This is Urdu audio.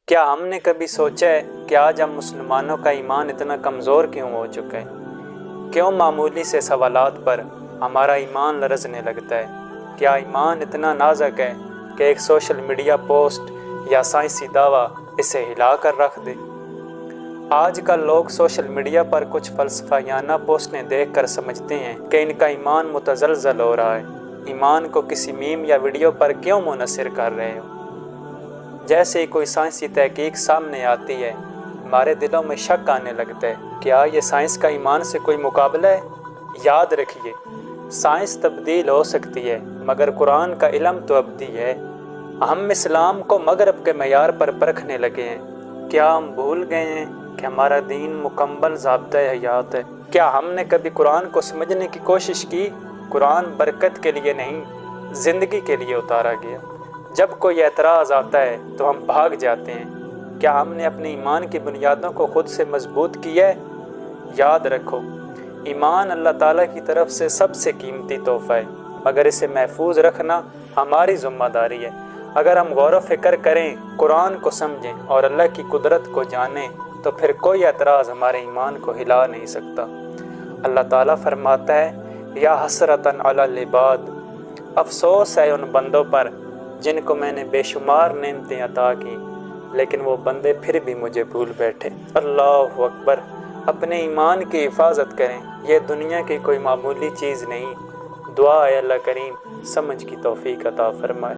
کیا ہم نے کبھی سوچا ہے کہ آج ہم مسلمانوں کا ایمان اتنا کمزور کیوں ہو چکا ہے؟ کیوں معمولی سے سوالات پر ہمارا ایمان لرزنے لگتا ہے؟ کیا ایمان اتنا نازک ہے کہ ایک سوشل میڈیا پوسٹ یا سائنسی دعویٰ اسے ہلا کر رکھ دے؟ آج کل لوگ سوشل میڈیا پر کچھ فلسفیانہ پوسٹیں دیکھ کر سمجھتے ہیں کہ ان کا ایمان متزلزل ہو رہا ہے۔ ایمان کو کسی میم یا ویڈیو پر کیوں منحصر کر رہے ہو؟ جیسے ہی کوئی سائنسی تحقیق سامنے آتی ہے، ہمارے دلوں میں شک آنے لگتا ہے، کیا یہ سائنس کا ایمان سے کوئی مقابلہ ہے؟ یاد رکھیے، سائنس تبدیل ہو سکتی ہے مگر قرآن کا علم تو ابدی ہے۔ ہم اسلام کو مغرب کے معیار پر پرکھنے لگے ہیں۔ کیا ہم بھول گئے ہیں کہ ہمارا دین مکمل ضابطۂ حیات ہے؟ کیا ہم نے کبھی قرآن کو سمجھنے کی کوشش کی؟ قرآن برکت کے لیے نہیں، زندگی کے لیے اتارا گیا۔ جب کوئی اعتراض آتا ہے تو ہم بھاگ جاتے ہیں۔ کیا ہم نے اپنے ایمان کی بنیادوں کو خود سے مضبوط کیا ہے؟ یاد رکھو، ایمان اللہ تعالیٰ کی طرف سے سب سے قیمتی تحفہ ہے، مگر اسے محفوظ رکھنا ہماری ذمہ داری ہے۔ اگر ہم غور و فکر کریں، قرآن کو سمجھیں اور اللہ کی قدرت کو جانیں تو پھر کوئی اعتراض ہمارے ایمان کو ہلا نہیں سکتا۔ اللہ تعالیٰ فرماتا ہے، یا حسرتاً علی العباد، افسوس ہے ان بندوں پر جن کو میں نے بے شمار نعمتیں عطا کی، لیکن وہ بندے پھر بھی مجھے بھول بیٹھے۔ اللہ اکبر۔ اپنے ایمان کی حفاظت کریں، یہ دنیا کی کوئی معمولی چیز نہیں۔ دعا ہے اللہ کریم سمجھ کی توفیق عطا فرمائے۔